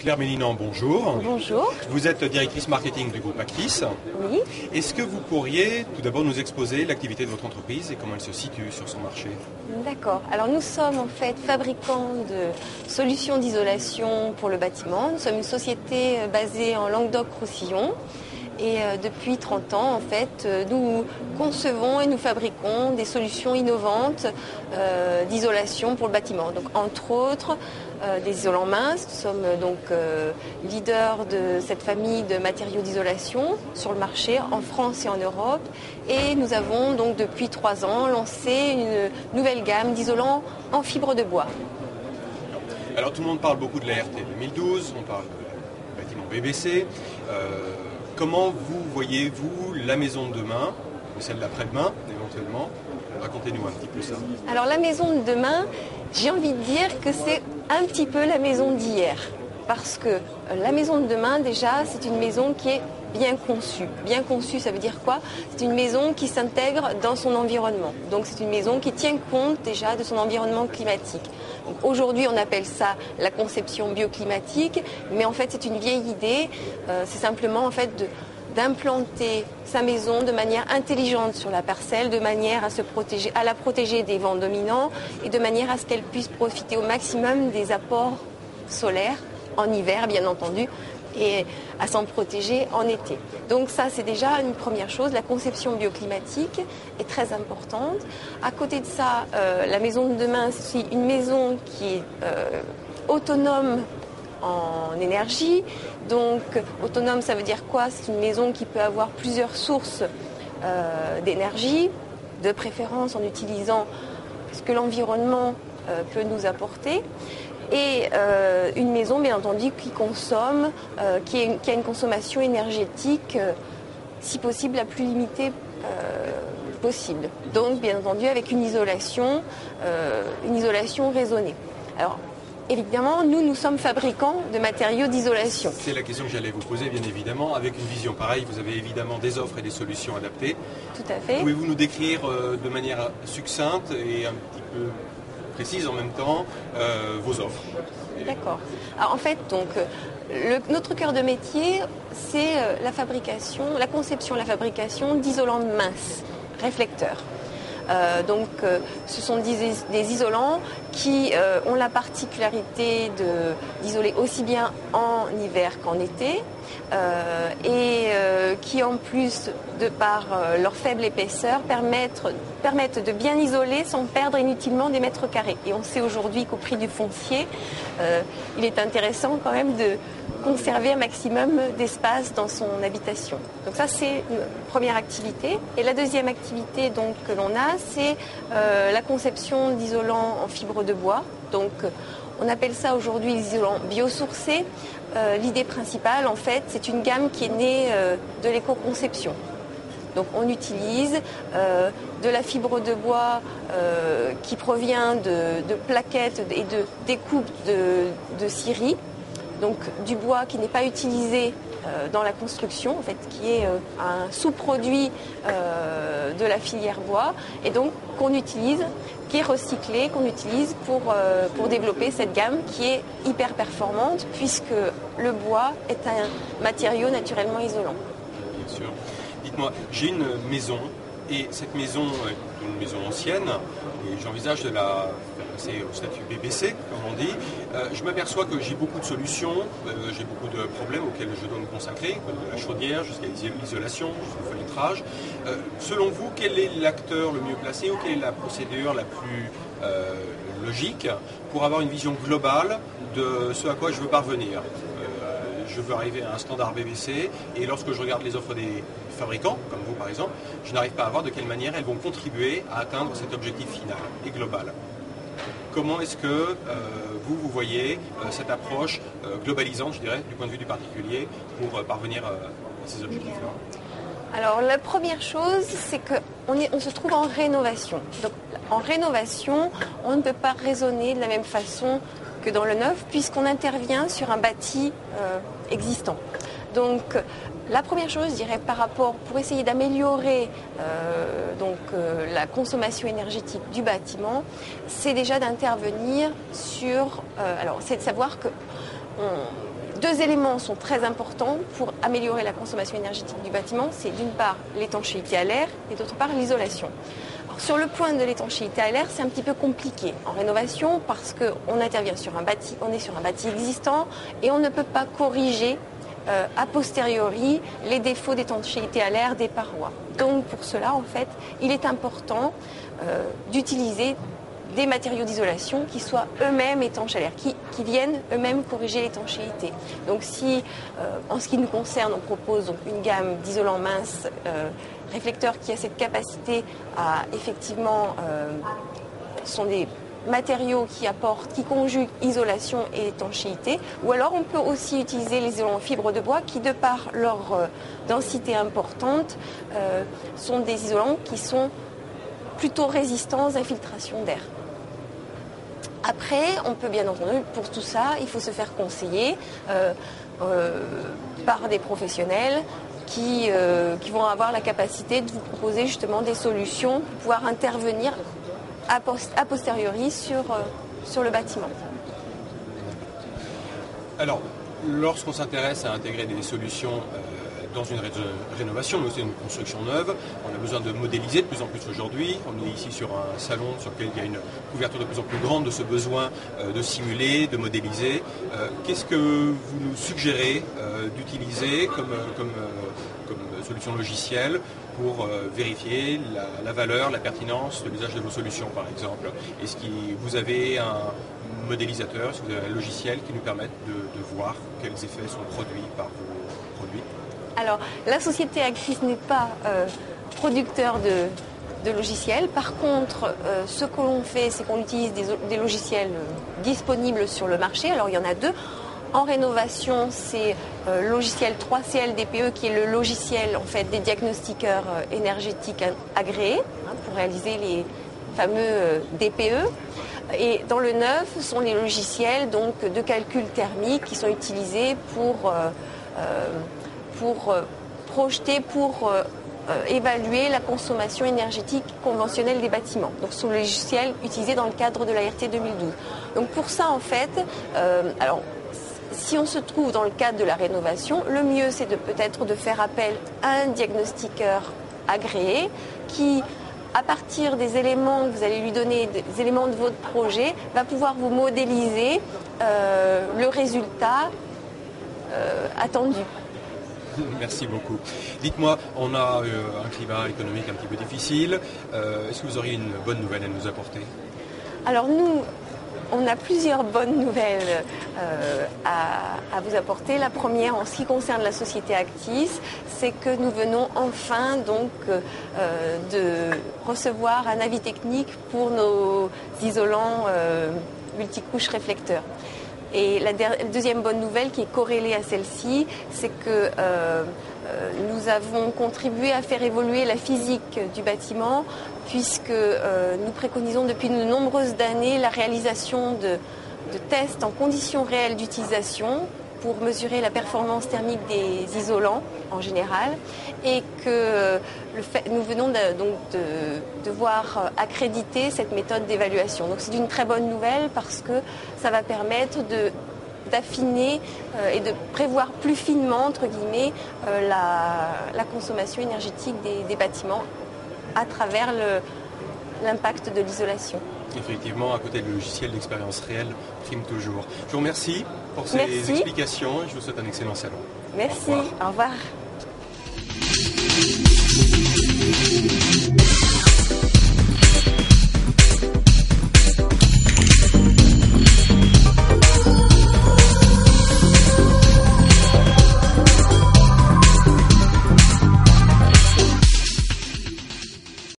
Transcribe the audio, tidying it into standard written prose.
Claire Mélinan, bonjour. Bonjour. Vous êtes directrice marketing du groupe Actis. Oui. Est-ce que vous pourriez tout d'abord nous exposer l'activité de votre entreprise et comment elle se situe sur son marché? D'accord. Alors nous sommes en fait fabricants de solutions d'isolation pour le bâtiment. Nous sommes une société basée en Languedoc-Roussillon. Et depuis 30 ans, en fait, nous concevons et nous fabriquons des solutions innovantes d'isolation pour le bâtiment. Donc, entre autres, des isolants minces. Nous sommes donc leaders de cette famille de matériaux d'isolation sur le marché en France et en Europe. Et nous avons donc depuis 3 ans lancé une nouvelle gamme d'isolants en fibre de bois. Alors, tout le monde parle beaucoup de la RT 2012, on parle du bâtiment BBC. Comment vous voyez-vous la maison de demain, ou celle d'après-demain éventuellement? Racontez-nous un petit peu ça. Alors la maison de demain, j'ai envie de dire que c'est un petit peu la maison d'hier. Parce que la maison de demain, déjà, c'est une maison qui est bien conçue. Bien conçue, ça veut dire quoi? C'est une maison qui s'intègre dans son environnement. Donc c'est une maison qui tient compte déjà de son environnement climatique. Aujourd'hui, on appelle ça la conception bioclimatique, mais en fait, c'est une vieille idée. C'est simplement en fait d'implanter sa maison de manière intelligente sur la parcelle, de manière à la protéger des vents dominants et de manière à ce qu'elle puisse profiter au maximum des apports solaires en hiver, bien entendu, et à s'en protéger en été. Donc ça, c'est déjà une première chose. La conception bioclimatique est très importante. À côté de ça, la maison de demain, c'est aussi une maison qui est autonome en énergie. Donc autonome, ça veut dire quoi? C'est une maison qui peut avoir plusieurs sources d'énergie, de préférence en utilisant ce que l'environnement peut nous apporter. Et une maison, bien entendu, qui consomme, qui a une consommation énergétique, si possible, la plus limitée possible. Donc, bien entendu, avec une isolation raisonnée. Alors, évidemment, nous sommes fabricants de matériaux d'isolation. C'est la question que j'allais vous poser, bien évidemment. Avec une vision pareille, vous avez évidemment des offres et des solutions adaptées. Tout à fait. Pouvez-vous nous décrire de manière succincte et un petit peu précise en même temps vos offres? D'accord. Alors en fait, donc, notre cœur de métier, c'est la conception, la fabrication d'isolants minces, réflecteurs. Ce sont des isolants qui ont la particularité d'isoler aussi bien en hiver qu'en été et qui en plus, de par leur faible épaisseur, permettent de bien isoler sans perdre inutilement des mètres carrés. Et on sait aujourd'hui qu'au prix du foncier, il est intéressant quand même de conserver un maximum d'espace dans son habitation. Donc ça, c'est une première activité. Et la deuxième activité donc, que l'on a, c'est la conception d'isolants en fibre de bois. Donc on appelle ça aujourd'hui les isolants biosourcés. L'idée principale, en fait, c'est une gamme qui est née de l'éco-conception. Donc on utilise de la fibre de bois qui provient de plaquettes et de découpes de scierie. Donc du bois qui n'est pas utilisé dans la construction, en fait, qui est un sous-produit de la filière bois, et donc qu'on utilise, qui est recyclé, qu'on utilise pour développer cette gamme qui est hyper performante, puisque le bois est un matériau naturellement isolant. Bien sûr. Dites-moi, j'ai une maison, et cette maison est une maison ancienne, et j'envisage de la passer au statut BBC, comme on dit. Je m'aperçois que j'ai beaucoup de solutions, j'ai beaucoup de problèmes auxquels je dois me consacrer, de la chaudière jusqu'à l'isolation, jusqu'au fenêtrage. Selon vous, quel est l'acteur le mieux placé ou quelle est la procédure la plus logique pour avoir une vision globale de ce à quoi je veux parvenir? Je veux arriver à un standard BBC et lorsque je regarde les offres des fabricants, comme vous par exemple, je n'arrive pas à voir de quelle manière elles vont contribuer à atteindre cet objectif final et global. Comment est-ce que vous voyez cette approche globalisante, je dirais, du point de vue du particulier, pour parvenir à ces objectifs-là? Alors la première chose, c'est qu'on se trouve en rénovation. Donc en rénovation, on ne peut pas raisonner de la même façon que dans le neuf, puisqu'on intervient sur un bâti existant. Donc la première chose, je dirais, pour essayer d'améliorer la consommation énergétique du bâtiment, c'est déjà d'intervenir sur... c'est de savoir que deux éléments sont très importants pour améliorer la consommation énergétique du bâtiment. C'est d'une part l'étanchéité à l'air et d'autre part l'isolation. Sur le point de l'étanchéité à l'air, c'est un petit peu compliqué en rénovation parce qu'on intervient sur un bâti, on est sur un bâti existant et on ne peut pas corriger a posteriori les défauts d'étanchéité à l'air des parois. Donc pour cela, en fait, il est important d'utiliser des matériaux d'isolation qui soient eux-mêmes étanches à l'air, qui viennent eux-mêmes corriger l'étanchéité. Donc si, en ce qui nous concerne, on propose donc une gamme d'isolants minces réflecteurs qui a cette capacité à effectivement, sont des matériaux qui conjuguent isolation et étanchéité, ou alors on peut aussi utiliser les isolants en fibre de bois qui, de par leur densité importante, sont des isolants qui sont plutôt résistants aux infiltrations d'air. Après, on peut bien entendu, pour tout ça, il faut se faire conseiller par des professionnels qui vont avoir la capacité de vous proposer justement des solutions pour pouvoir intervenir a posteriori sur le bâtiment. Alors, lorsqu'on s'intéresse à intégrer des solutions dans une rénovation, mais aussi une construction neuve, on a besoin de modéliser de plus en plus aujourd'hui. On est ici sur un salon sur lequel il y a une couverture de plus en plus grande de ce besoin de simuler, de modéliser. Qu'est-ce que vous nous suggérez d'utiliser comme solution logicielle pour vérifier la valeur, la pertinence de l'usage de vos solutions, par exemple? Est-ce que vous avez un modélisateur, est-ce que vous avez un logiciel qui nous permette de voir quels effets sont produits par vos produits? Alors, la société Actis n'est pas producteur de logiciels. Par contre, ce que l'on fait, c'est qu'on utilise des logiciels disponibles sur le marché. Alors, il y en a deux. En rénovation, c'est le logiciel 3CL-DPE qui est le logiciel en fait, des diagnostiqueurs énergétiques agréés pour réaliser les fameux DPE. Et dans le neuf, ce sont les logiciels donc, de calcul thermique qui sont utilisés pour projeter, pour évaluer la consommation énergétique conventionnelle des bâtiments. Donc, ce logiciel utilisé dans le cadre de la RT 2012. Donc, pour ça, en fait, alors, si on se trouve dans le cadre de la rénovation, le mieux, c'est peut-être de faire appel à un diagnostiqueur agréé qui, à partir des éléments que vous allez lui donner, des éléments de votre projet, va pouvoir vous modéliser le résultat attendu. Merci beaucoup. Dites-moi, on a un climat économique un petit peu difficile. Est-ce que vous auriez une bonne nouvelle à nous apporter? Alors nous, on a plusieurs bonnes nouvelles à vous apporter. La première, en ce qui concerne la société Actis, c'est que nous venons enfin donc de recevoir un avis technique pour nos isolants multicouches réflecteurs. Et la deuxième bonne nouvelle qui est corrélée à celle-ci, c'est que nous avons contribué à faire évoluer la physique du bâtiment puisque nous préconisons depuis de nombreuses années la réalisation de tests en conditions réelles d'utilisation pour mesurer la performance thermique des isolants en général et que nous venons de voir accréditer cette méthode d'évaluation. Donc c'est une très bonne nouvelle parce que ça va permettre d'affiner et de prévoir plus finement, entre guillemets, la consommation énergétique des bâtiments à travers l'impact de l'isolation. Effectivement, à côté du logiciel, l'expérience réelle prime toujours. Je vous remercie pour ces explications et je vous souhaite un excellent salon. Merci, au revoir. Au revoir.